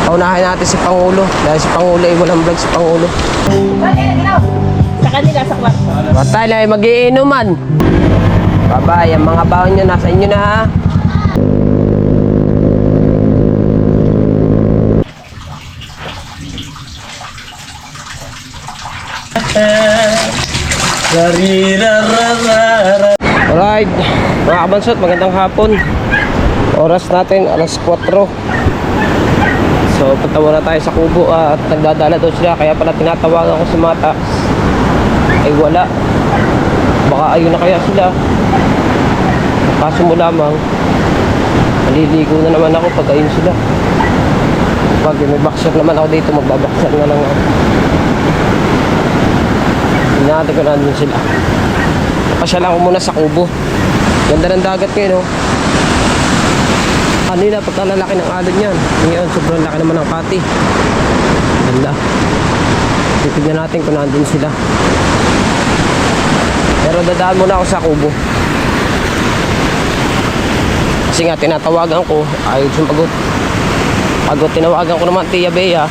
Paunahin natin si Pangulo. Dahil si Pangulo ay walang vlog si Pangulo. Sa kanila, sa kwarto. Patay na ay mag-iinuman. Babay, ang mga baon nyo nasa inyo na ha. Alright, mga kabansot, magandang hapon. Oras natin, alas 4. So, punta muna tayo sa kubo at nagdadala daw sila. Kaya pala tinatawagan ko si Mata. Ay wala. Baka ayun na kaya sila. Kaso mo lamang, maliligo na naman ako pag ayun sila. Pag may boxer naman ako dito, magbaboxer na lang ako. Hinahati ko na din sila. Pasyala ko muna sa kubo. Ganda ng dagat ngayon, oh. Kanina, pagkalalaki ng alon yan. Ngayon, sobrang laki naman ng kati. Ganda. Titignan natin kung nandun sila. Pero dadaan muna ako sa kubo. Kasi nga, tinatawagan ko, ayaw sumagot. Pag tinawagan ko naman Tia Bea,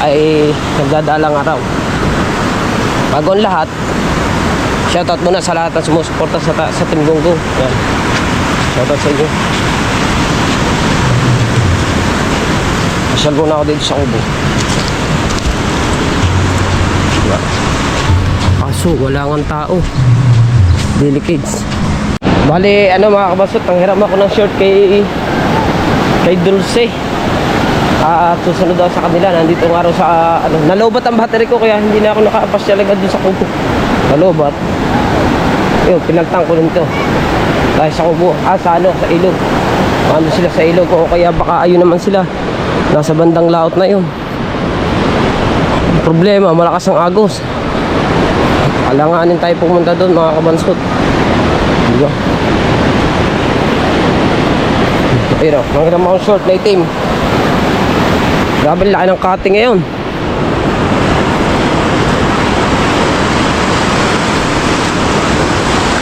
ay nagdadalang araw. Bago ang lahat, shoutout muna sa lahat ng sumusuporta sa Team Gonggo. Yan. Shoutout sa inyo. Masyal muna ako dito sa kubo. Kaso wala nga tao. Delicates. Bali, ano mga kabasot, ang hiram ako ng short kay Dulce. At susunod daw sa kanila. Nandito nga araw sa nalobat ang battery ko, kaya hindi na ako nakaapasyal agad dun sa kubo. Nalobat. Yun, pinaltang ko nito dahil sa kubo, sa ilog. Ano sila sa ilog, o kaya baka ayun naman sila nasa bandang laot na yun. Problema, malakas ang agos. Alanganin tayo pumunta doon mga kabansot. Diba? Pero, magandang mga short na itim. Grabe laki ng cutting ngayon.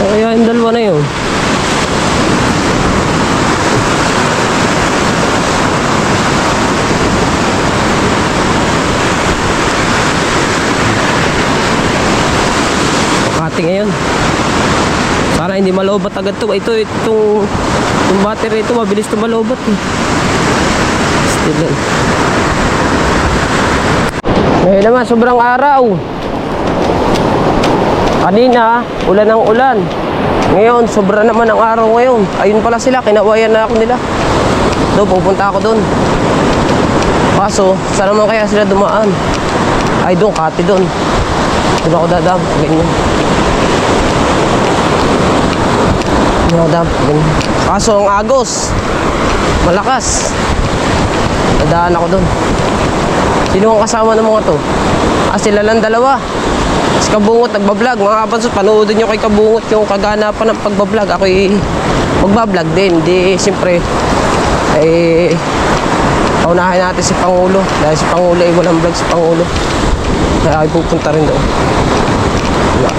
Kaya yung dalawa na yun. Cutting ngayon. Para hindi malobat agad to. Itong battery ito, mabilis to malobat eh. Still lang. Ngayon naman, sobrang araw. Kanina, ulan ng ulan. Ngayon, sobra naman ang araw ngayon. Ayun pala sila, kinawayan na ako nila. Doon, pupunta ako doon. Kaso, saan naman kaya sila dumaan? Ay, doon, kati doon. Doon ako dadam, ganyan. Doon ako dadam, ganyan. Kaso, ang agos. Malakas. Dadaan ako doon. Sino ang kasama ng mga to? Sila lang dalawa. Si Kabungot nagbablog. Mga kabansot, panoodin nyo kay Kabungot yung kaganapan ng pagbablog. Ako'y magbablog din. Di, siyempre, paunahin natin si Pangulo. Dahil si Pangulo ay walang vlog si Pangulo. Kaya ako'y pupunta rin doon. Diba?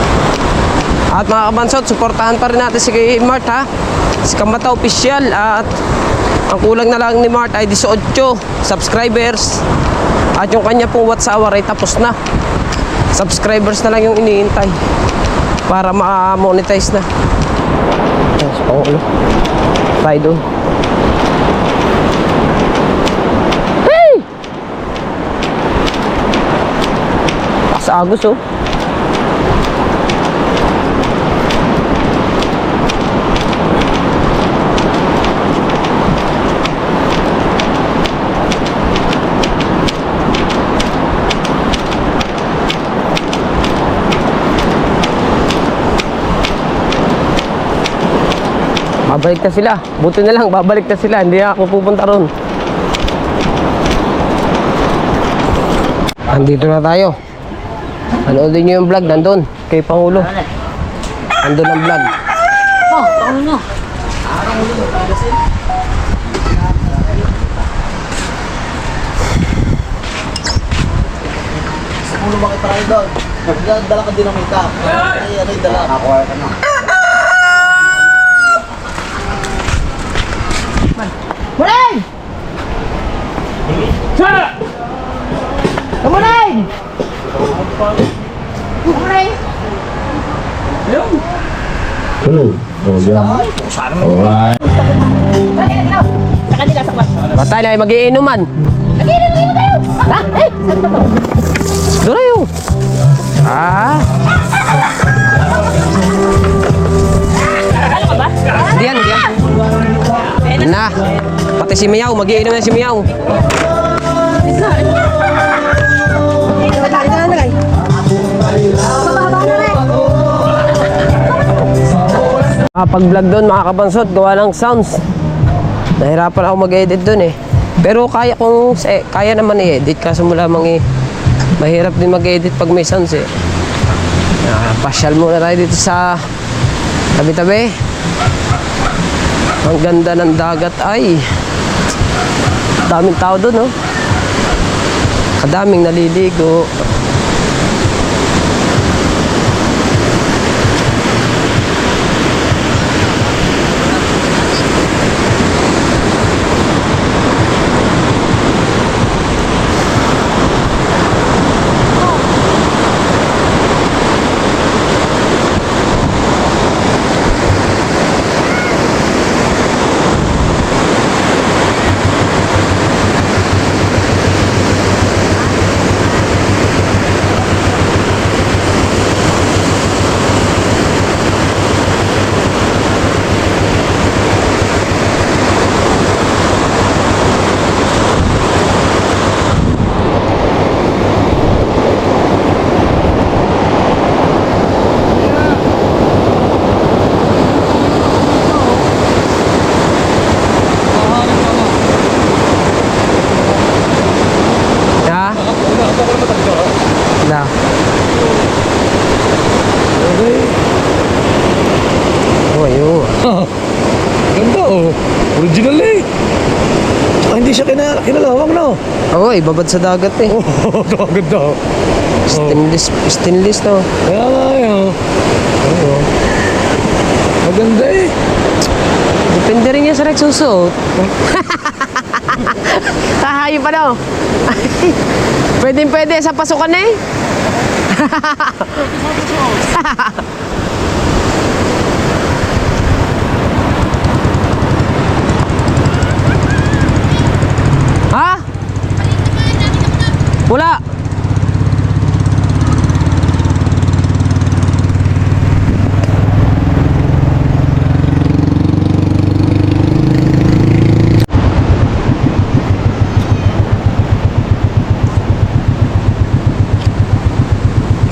At mga kabansot, suportahan pa rin natin si Mart, ha? Si Kamata Official. At ang kulang na lang ni Mart ay 18 subscribers. At yung kanya pong What's Our ay tapos na. Subscribers na lang yung iniintay para ma-monetize na. Yes, Pangulo. Tayo doon. Hey! Sa agos, oh. Babalik na sila. Buti na lang, babalik na sila. Hindi na ako pupunta ron. Andito na tayo. Panoodin nyo yung vlog. Nandun. Kay Pangulo. Nandun ang vlog. Oh, Pangulo. Ulo bakit tayo doon? Dala ka din ng makeup. Ay, ano yung dala? Nakakuha ka na. Mulan! Kamunin! Kamunin! Sa kanila sa kwarto. Batay na ay mag-iinuman. Nag-inom tayo! Ha? Eh! Saan ba to? Doon yun. Ah, Ano ka ba? hindi yan, hindi yan. Na, pati si Miyaw, mag-iinom na si Miyaw. Pag-vlog doon, mga kabansot, gawa ng sounds. Nahirapan ako mag-edit doon eh. Pero kaya naman i-edit, kaso mo lamang mahirap din mag-edit pag may sounds eh. Pasyal muna tayo dito sa tabi-tabi. Ang ganda ng dagat ay daming tao doon, no? Kadaming naliligo. Ha? Na. Oh, yun. Ganda oh. Original eh. Tsaka hindi siya kinalawang no. Oo, ibabad sa dagat eh. Oh, ganda. Stainless no. Kaya nga yun. Oo. Maganda eh. Depende rin yan sa nagsusuot. Kahayo pa daw. Pwede sa pasukan eh. Ha? Wala.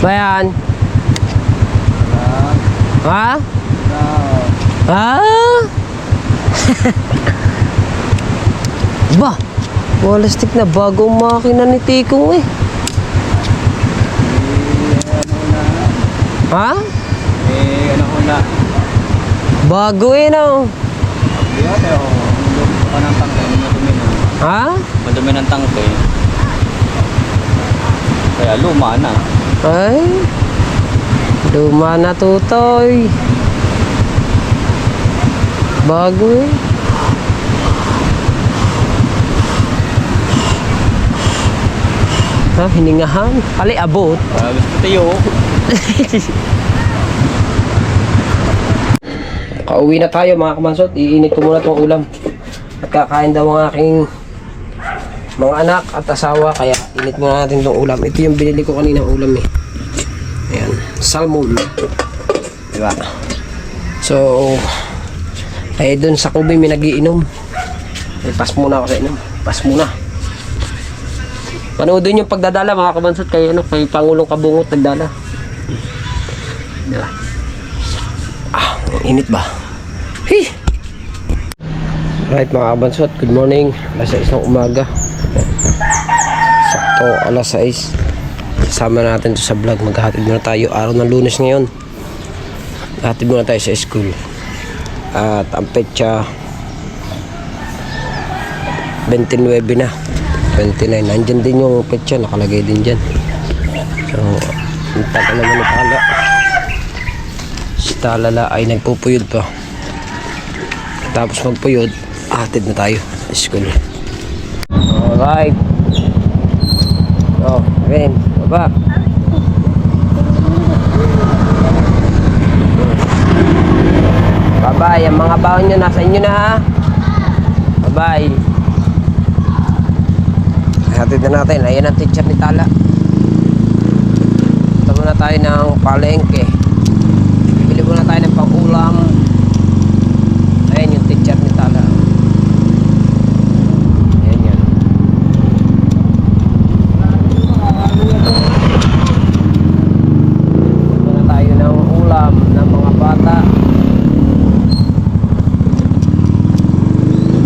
Bayan. Ha? Ha? Ba? Walastik na bagong makina ni Tikong eh. Ha? Ano ko na? Bago eh no. Hindi ako, pero luto ka ng tangke, madumi na. Ha? Madumi ng tangke. Kaya luma na. Ay. Luma na tutoy. Bago eh. Ha? Hiningahan. Pali abot. Gusto tayo. Kauwi na tayo mga kamansot. Iinit ko muna itong ulam. At kakain daw ang aking mga anak at asawa. Kaya init muna natin itong ulam. Ito yung binili ko kaninang ulam eh. Ayan. Salmon. Diba? So, ay dun sa kubi may nagiinom. Ay, pass muna ako sa inom. Pass muna. Panoodin yung pagdadala mga kamansot kay Pangulong Kabungot nagdala. Diba? Ah, ang init ba? Hey! Right mga kabansot, good morning. Alas 6 ng umaga. Sakto, alas 6. Kasama natin to sa vlog. Maghahatid muna tayo. Araw ng Lunes ngayon. Maghahatid muna tayo sa school. At ang petsa 29 na. 29. Nandyan din yung petsa. Nakalagay din dyan. So, ang tagal naman ni Tala. Si Talala ay nagpupuyod pa. Tapos magpuyod, hatid na tayo sa school. Alright. Oh, again. Baba. Bye-bye. Ang mga baon nyo, nasa inyo na ha. Bye-bye. Hatid na natin. Ayan ang teacher ni Tala. Ito muna tayo ng palengke. Bili muna tayo ng pang-ulam. Ayan yung teacher ni Tala. Ayan yan. Muna tayo ng ulam ng mga bata.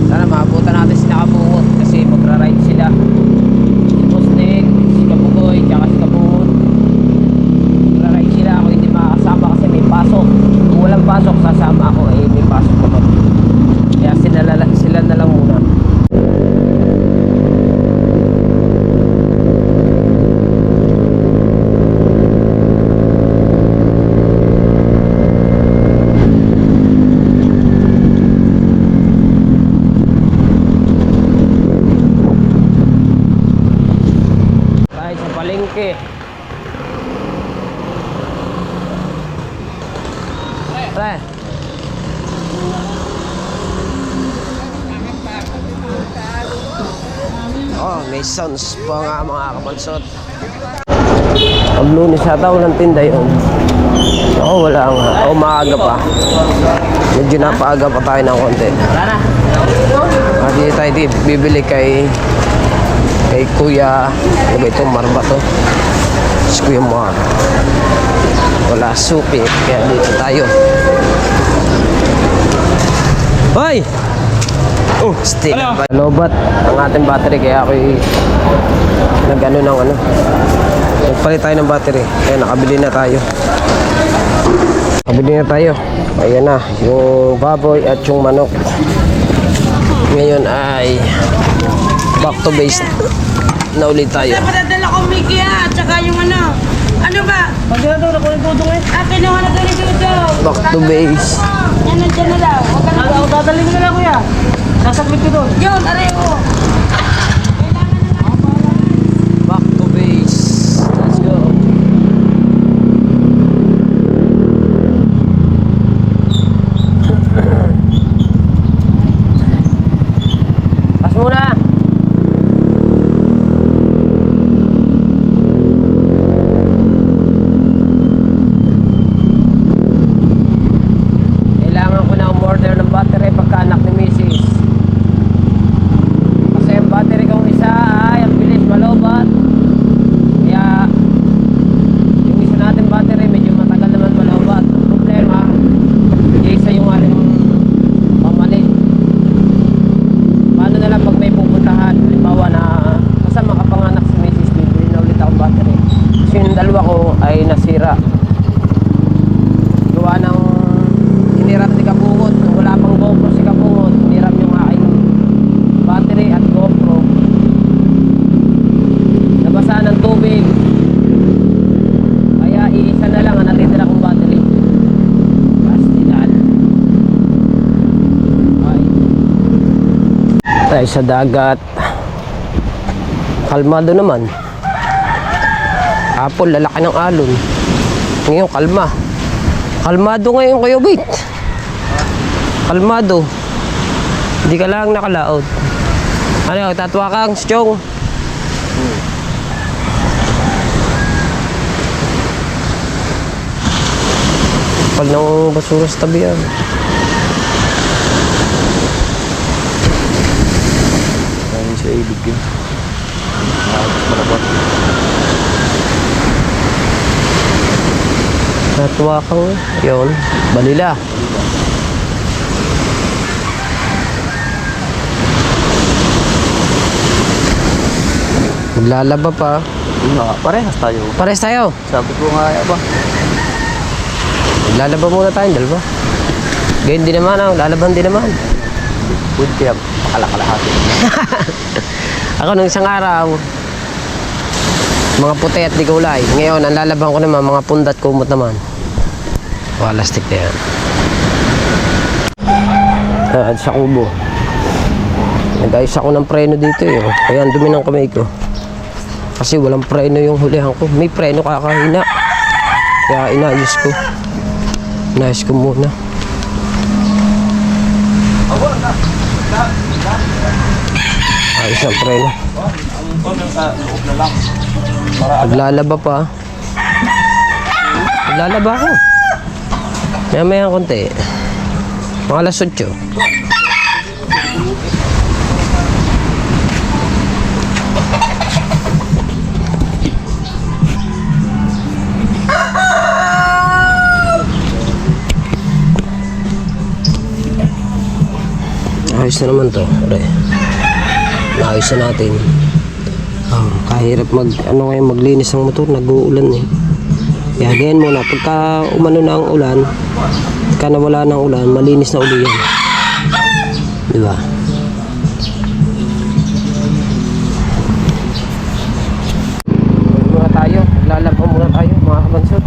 Sana maabutan natin si Nakabungot kasi magra-ride sila. Si Postek, si Kabugoy, tsaka si Kabungot. Magra-ride sila. Ako hindi makakasama kasi may pasok. Kung walang pasok, sasama ako. Eh, may pasok naman. Kaya sila na lang muna. Tayo sa palengke. Pre. Oh, may sounds pa nga mga kapansot. Pag Lunes ata walang tinda yun. Oo, wala nga. O maaga pa. Medyo napaaga pa tayo ng konti. At hindi tayo bibili kay Kuya, ano ba itong Marba to? Si Kuya Mar. Wala supi, kaya dito tayo. Hoy! Oh, still. Lobat ang ating battery, kaya ako'y nag-ano ng ano. Nagpalit tayo ng battery, kaya nakabili na tayo. Nakabili na tayo. Ayan na, yung baboy at yung manok. Ngayon ay back to base na ulit tayo. Kasi padadala ko Mickey at saka yung ano. Ano ba? Magdala daw na ko yung tudong eh. Akin na wala doon yung dudong. Back to base. Yan nandiyan na daw. Huwag ka na. Ako dadaling ko na lang kuya. Sasaglit ko doon. Yun, areho. Back to base. Let's go. Pas muna. Kailangan ko na umorder ng battery pagka anak ni Mrs. Kasi ang battery kong isa ay ang bilis malobat. Kaya yung isa natin battery medyo matagal naman malobat. Ang problema, isa yung aling pamalit. Paano na lang pag may pupuntahan? Halimbawa na kasama kapanganak si Mrs. Bibili na ulit akong battery. Kasi yung dalawa ko ay nasira. Gawa ng hiniram ni Kabungot. Nung wala pang GoPro si Kabungot, hiniram yung aking battery at GoPro. Nabasa ng tubig. Kaya iisa na lang ang natitira kong battery. Pastilan. Ay. Tayo sa dagat. Kalmado naman. Hapon, lalaki ng alon. Ngayon, kalma. Kalmado ngayon kayo, wait. Kalmado. Hindi ka lang nakalaot. Ano, tatwa kang Chong? Pal ng basura sa tabi yan. Ayun sa ibig yun. Malabot. Tatwa kang, yun, balila. Maglalaba pa. Parehas tayo. Pares tayo. Sabi ko nga ba? Maglalaba muna tayo, dalawa. Ganyan din naman, lalaban din naman. Pwede kaya pakalakalahati. Ako nung isang araw, mga puti at di kulay. Ngayon, ang lalaban ko naman, mga pundat kumot naman. Walastik na yan. At sa kubo. Nag-ayos ako ng preno dito eh. Kaya ang dumi ng kamay ko. Kasi walang preno yung hulihan ko. May preno kakahina. Kaya inayos ko. Inayos ko muna. Ayos ang preno. Naglalaba pa. Naglalaba ako. Maya-maya konti. Mga alas 8. Ayos na naman to. Ayos na natin. Kahirap maglinis ng motor, nag-uulan eh. Kaya ganyan muna, pagka umano na ang ulan, pagka nawala ng ulan, malinis na uli yan. Diba? Muna tayo, lalabang muna tayo mga kabansot.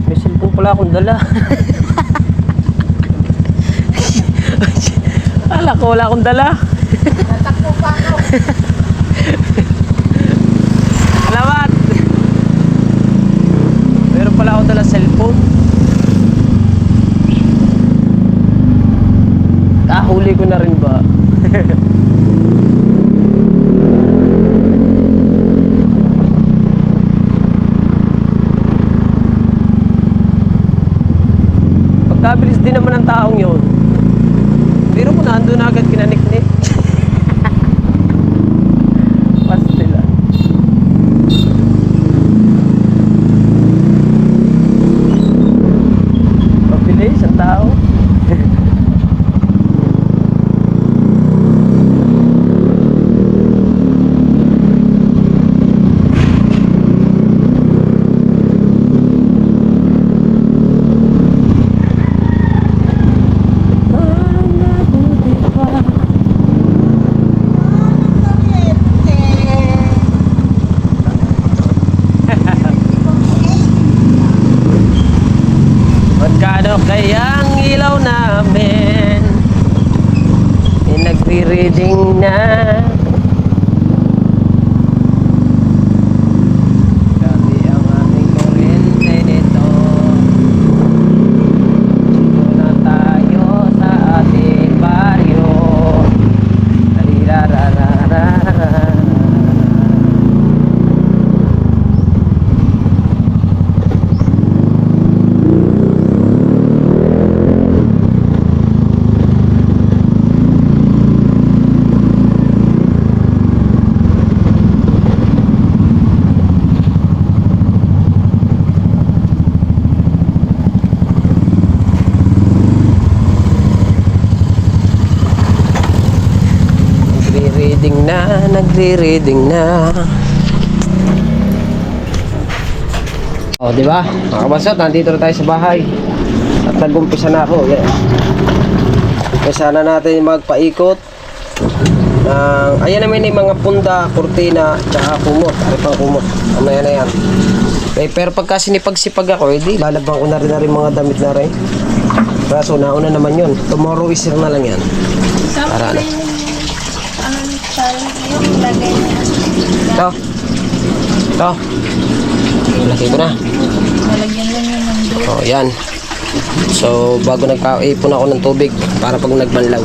May cellphone pala akong dala. Ala ko wala akong dala. Tatakbo pa ako. Salamat. Meron pala akong dala cellphone. Kahuli ko na rin ba? Kabilis din naman ang taong yun. Pero mo na, ando na agad kinaniknik. Pastila. Pabilis ang tao. Magkano kaya ang ilaw namin? Nagre-reading na. Grabe ang aming kuryente nito. Dito na tayo sa ating baryo. Tarirarararara. Nagre-reading na. Oh, di ba? Mga kabasat, nandito na tayo sa bahay. At nag-umpisa na ako. Yan. Umpisa na natin magpaikot. Ayan naman yung mga punda, kurtina, tsaka kumot. Ari pang kumot. Amaya na yan. Okay, pero pagka sinipag-sipag ako, edi lalabang ko na rin mga damit na rin. Kaso nauna naman yun. Tomorrow is na lang yan. Para na. Yung lagay na. Ito. Ito. Lagay ko na. Malagyan lang yun ng doon. Oh, yan. So, bago nagka-ipon ako ng tubig para pag nagbanlaw.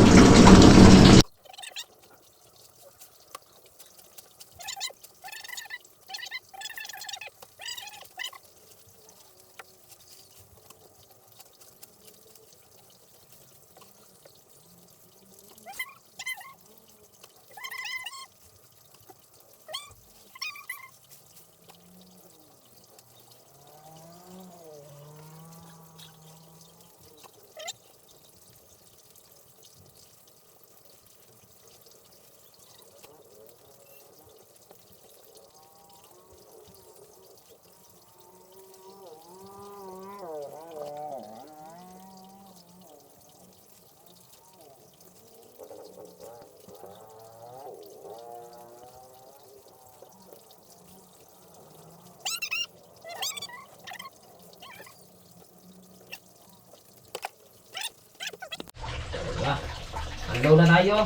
Ilaw na tayo.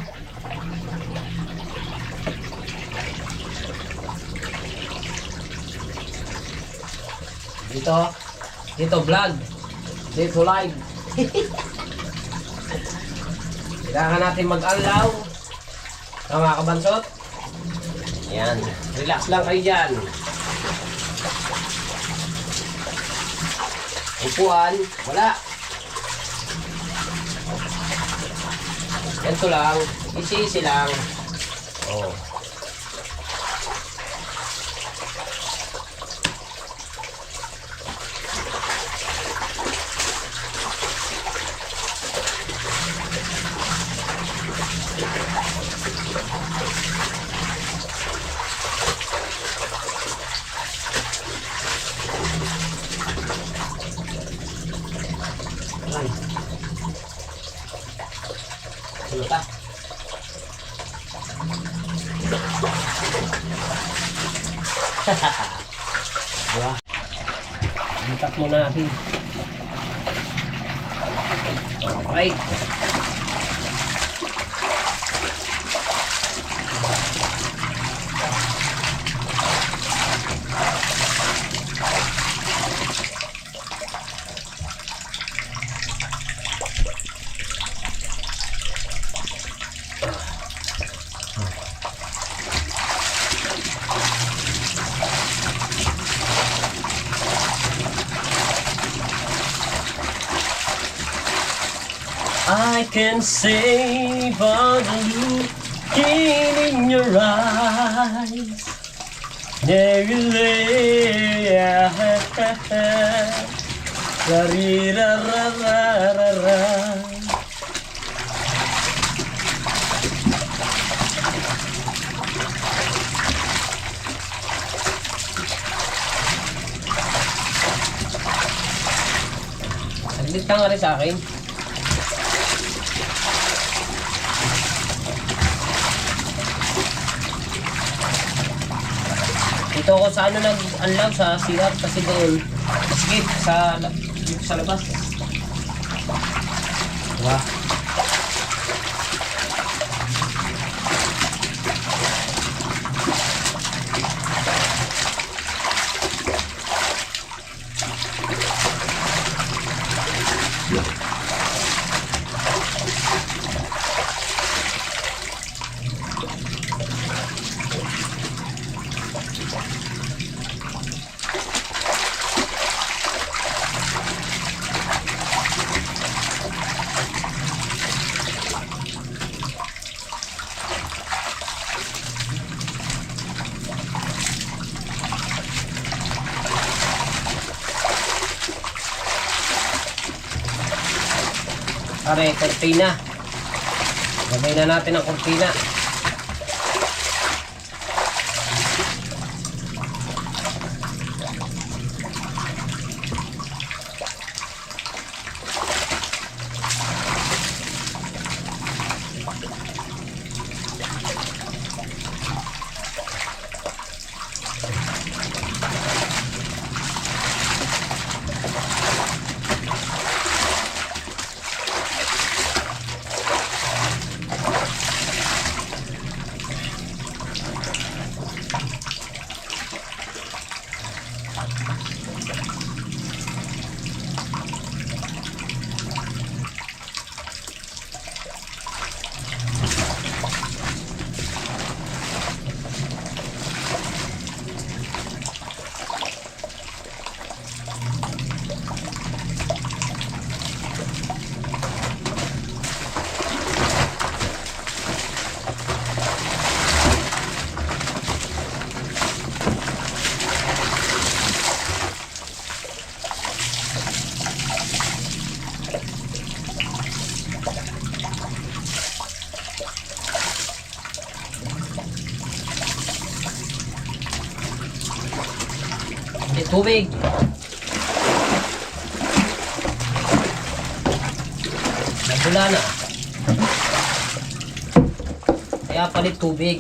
Dito vlog. Dito live. Kailangan natin mag-alaw. Tama ka, Bansot? Yan. Relax lang kayo dyan. Upuan, wala. Ganito lang. Isi-isi lang. Oh. Ayan. Ano ta? Diba? Itak mo natin. Okay. I can say by the look in your eyes. There you lay. La-ri-ra-ra-ra-ra-ra. Saglit ka nga rin sa akin. Dito ako sa ano nag-unlock sa CR kasi doon skip sa dito sa labas. Diba? Pare, kortina. Gagawin na natin ang kortina. Tubig. Nagula na. Kaya palit tubig.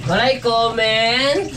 Malay comment.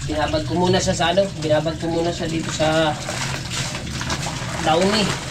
Binabad ko muna siya sa ano, binabad ko muna siya dito sa Downy.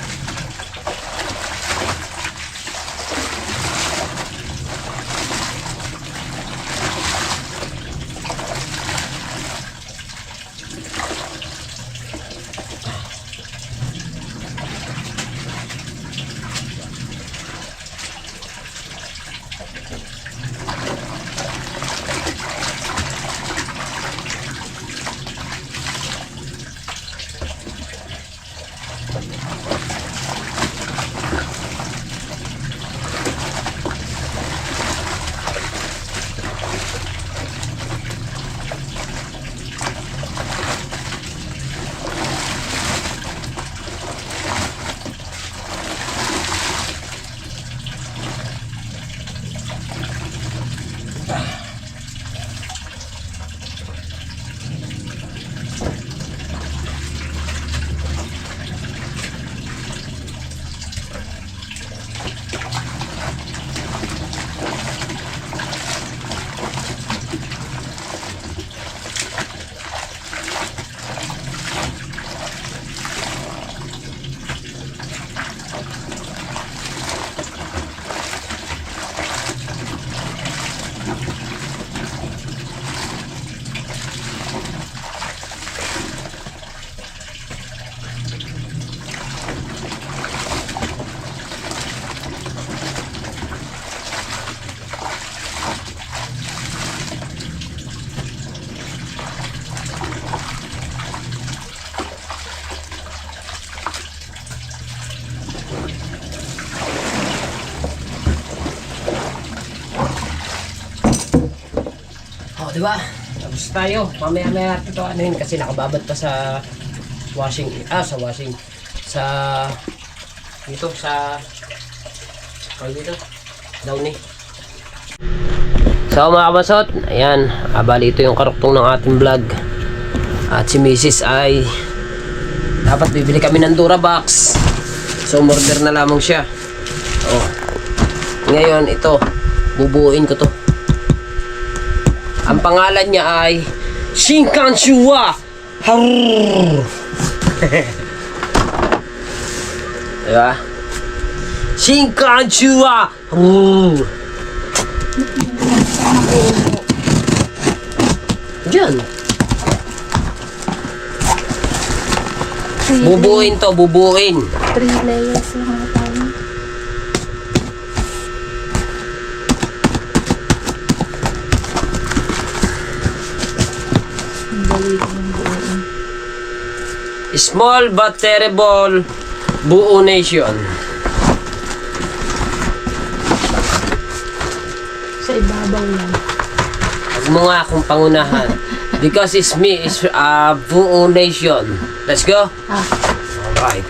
Diba? Tapos tayo. Mamaya-maya ito ano yun kasi nakababad pa sa washing. Sa dito sa dito. Downy. So mga kabasot, ayan. Bali ito yung karuktong ng ating vlog. At si Mrs. ay dapat bibili kami ng Durabox. So order na lamang siya. Oh. Ngayon ito, bubuuin ko to. Ang pangalan niya ay Shinkanshua Harrrr. Diba? Shinkanshua Harrrr. Diyan. Bubuin to, bubuin. 3 layers lang tayo. Small but terrible buo nation. Sa ibabaw yan. Huwag mo nga akong pangunahan. Because it's me, it's buong nation. Let's go? Ah, Alright.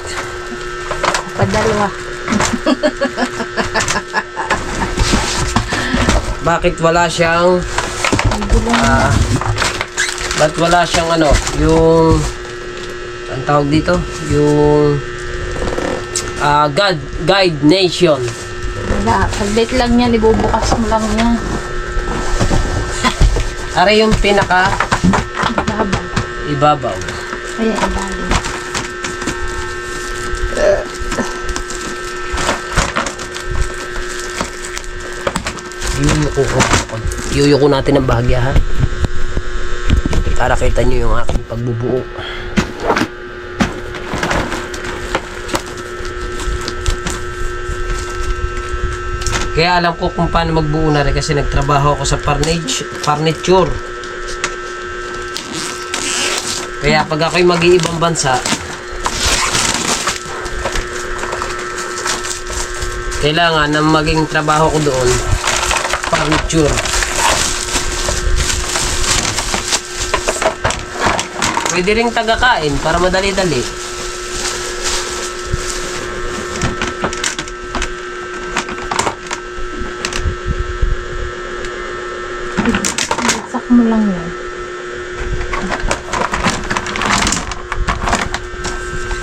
padalwa. Bakit wala siyang ba't wala siyang ano, yung ang tawag dito? Yung guide nation. Wala. Pag-date lang yan, ibubukas mo lang yan. Ara yung pinaka Ibabaw. ibabaw. Ayan, ibabaw. Yuyuko natin ang bahagya, ha? Para kita nyo yung aking pagbubuo. Kaya alam ko kung paano magbuo na rin kasi nagtrabaho ako sa furniture. Kaya pag ako'y mag-iibang bansa, kailangan na maging trabaho ko doon furniture. Pwede ring taga-kain para madali-dali. Sak mo lang yan.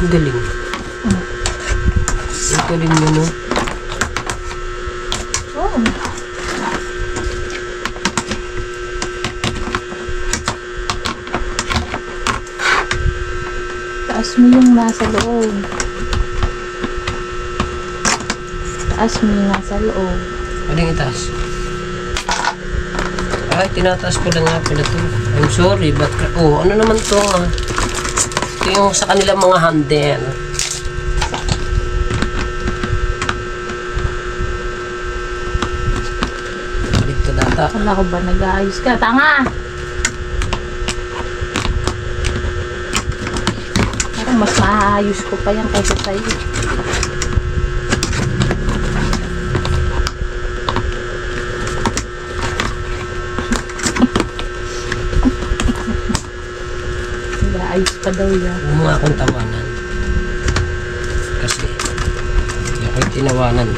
Ang galing. Ang galing mo, no? Oh. Taas mo yung nasa loob. Taas mo yung nasa loob. Pwedeng itaas. Ay, tinataas ko lang nga pala to. I'm sorry, but... Oh, ano naman to, ah? Ito yung sa kanilang mga handen. Dito data. Wala ko ba nag-aayos ka? Tanga! Parang mas maayos ko pa yan kaysa sa'yo. Nag-aayos pa daw yan. Huwag mo nga akong tawanan. Kasi, hindi ako'y tinawanan.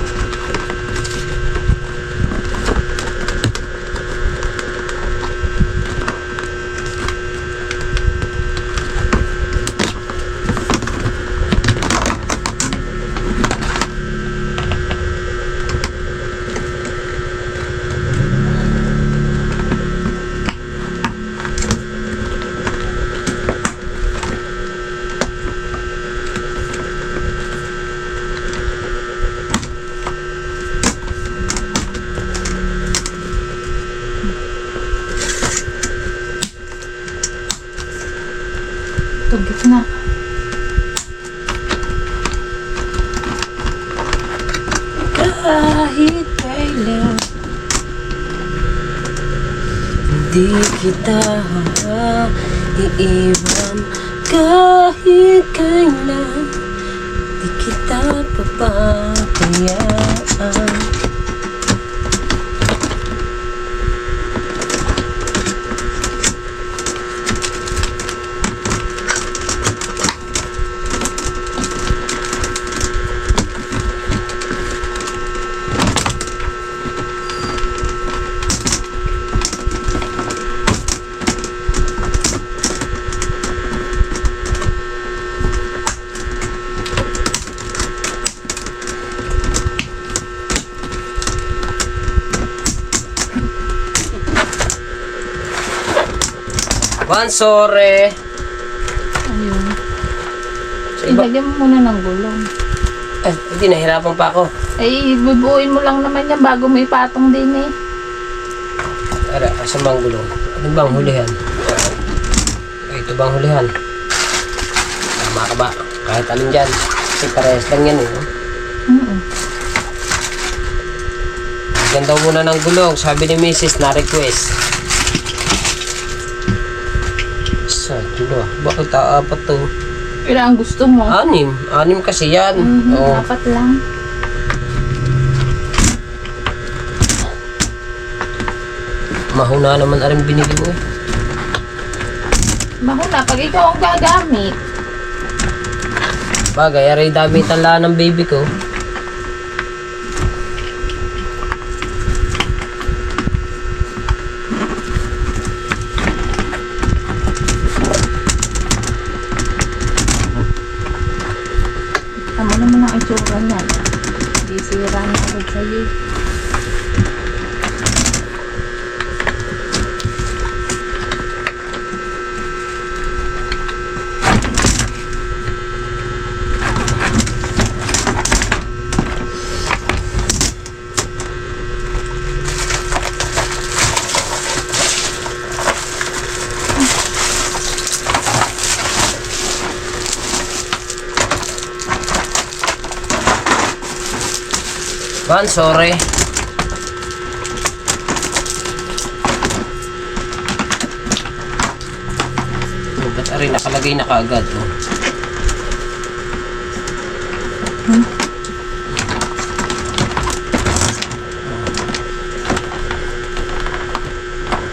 Ito, gitna. Kahit kailan hindi kita iiwan. Kahit kailan di kita papapayaan. Bansore. Ayun. Sa iba, Ilagyan mo muna ng gulong. hindi, nahirapan pa ako. Ay, bubuuin mo lang naman yan bago mo ipatong din eh. Ara, asa bang gulong? Ano bang hulihan? Ay, ito bang hulihan? Tama ka ba? Kahit alin dyan. Kasi parehas lang yan eh. No? Bigyan daw muna ng gulong. Sabi ni Mrs. na request. Sa dulo. Bakit apat to? Pero ang gusto mo. Anim. Anim kasi yan. Oh. Dapat lang. Mahuna naman aring binili mo eh. Mahuna, pag ikaw ang gagamit. Bagay, aray dami tala ng baby ko. Tama naman ang itsura niyan. Hindi sira na agad sa'yo. Van, sorry. Oh, ba't aray nakalagay na kaagad? Oh.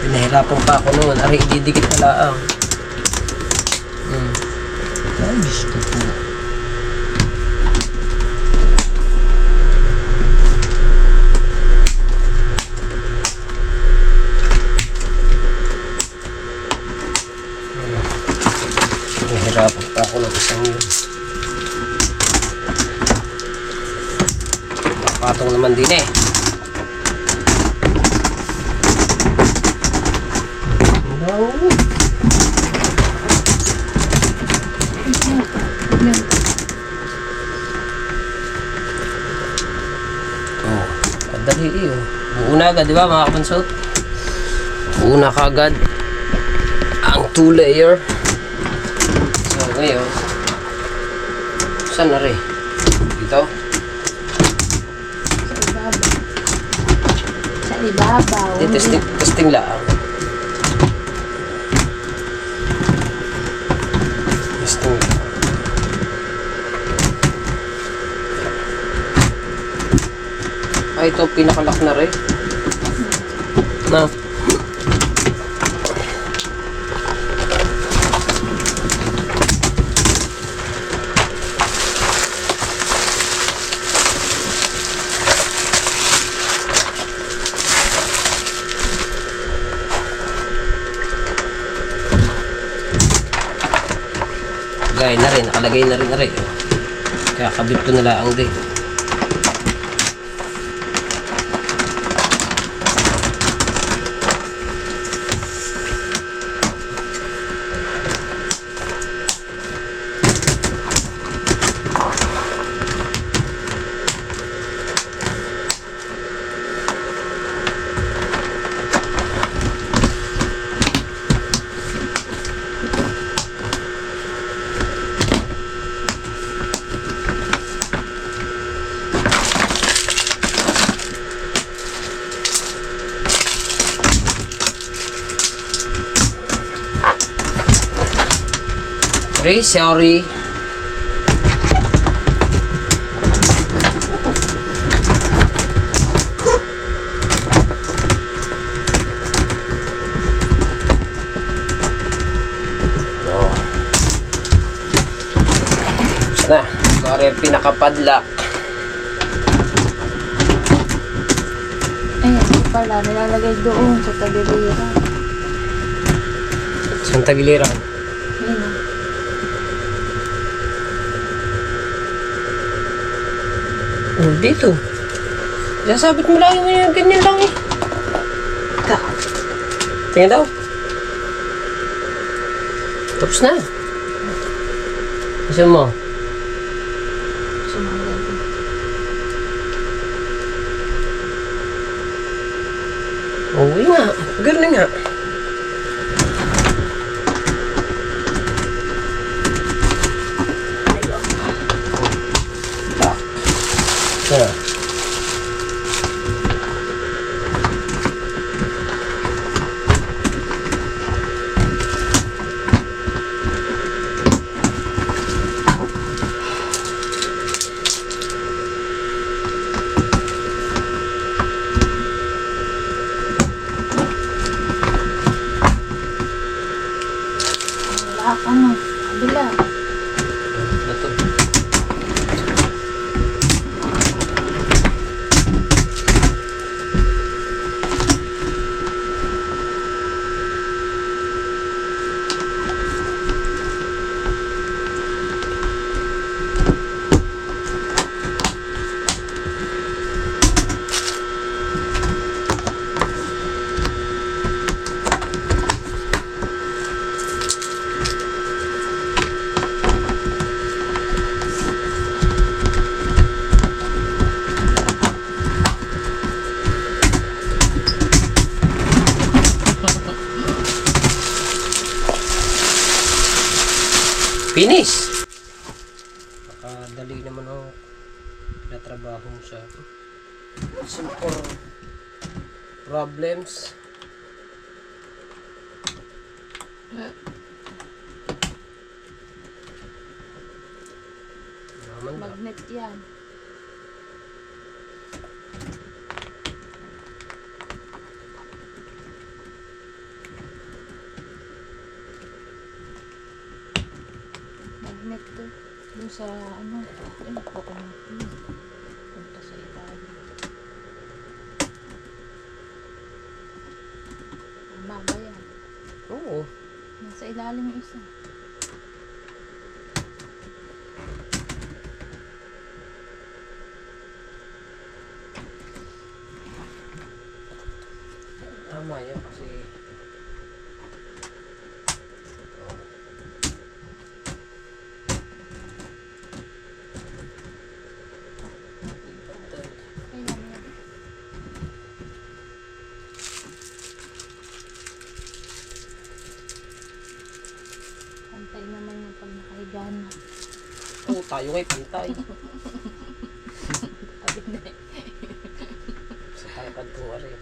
Pinahirapan pa ako noon. Aray, ididikit na laang. Ay, Diyos ko po. Nahirapan pa ako ng isang yun. Patong naman din eh. Wow. Oh, kadali eh. Buuna agad, di ba mga kapansot? Buuna ka agad. Ang 2-layer. So, ngayon, saan na rin? Dito? Sa ibabaw. Testing lang. Testing lang. Ay, ito pinakalak na rin. Na. Gaya na rin, nakalagay na rin na rin. Kaya kabit ko na lang din. Sorry. Na, sorry, pinakapadlock. Ayan, ito pala. Nilalagay doon sa tagiliran. Saan tagiliran? Ayan o. Oh, dito. Sasabit mo lang yung ganyan lang eh. Tingnan daw. Tapos na. Kasi mo. Sumagal. Oo nga. Ganun nga. Tara. Finish! Nakadali naman ang pinatrabaho mo sa simple problems. Naman ba? Magnet yan. Magnet to. Dun sa ano. Ayun, coconut. Punta sa ilalim. Tama ba yan? Oo. Nasa ilalim yung isa. Tama yan kasi Ayun yan. Pantay naman yung pag nakahiga na. oo, tayo ngay pantay. Sabi na eh. Sa tangkad ko nga rin.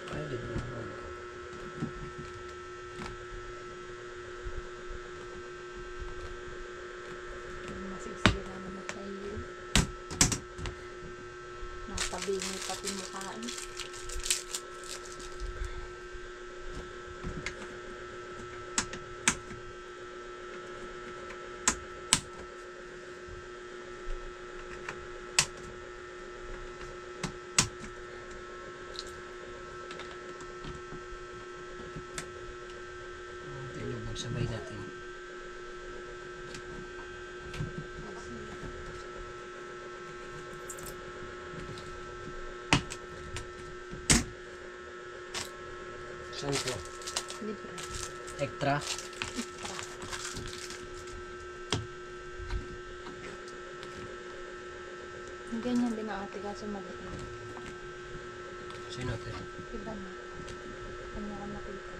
Ay, di ba naman. Masisira naman sa iyo. Natabingi pati mukhaan. Ito yung magsabay natin. Saan po? Libre. Extra? Yung ganyan din ang ate kaso maliit. Sino natin? Iba na. Kanya ko nakita.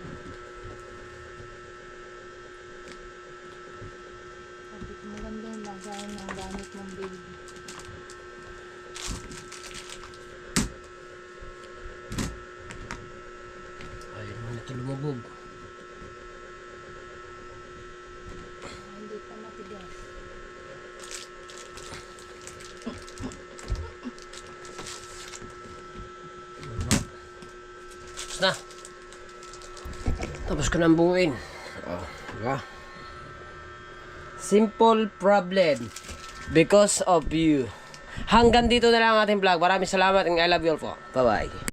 Sabi ko maganda yung lagayan ng gamit ng baby. Ayun mo ito lumubog. Hindi pa matigas. Tapos na. Tapos ko nang buuin. Oh, diba? Simple problem. Because of you. Hanggang dito na lang ang ating vlog. Maraming salamat and I love you all po. Bye-bye.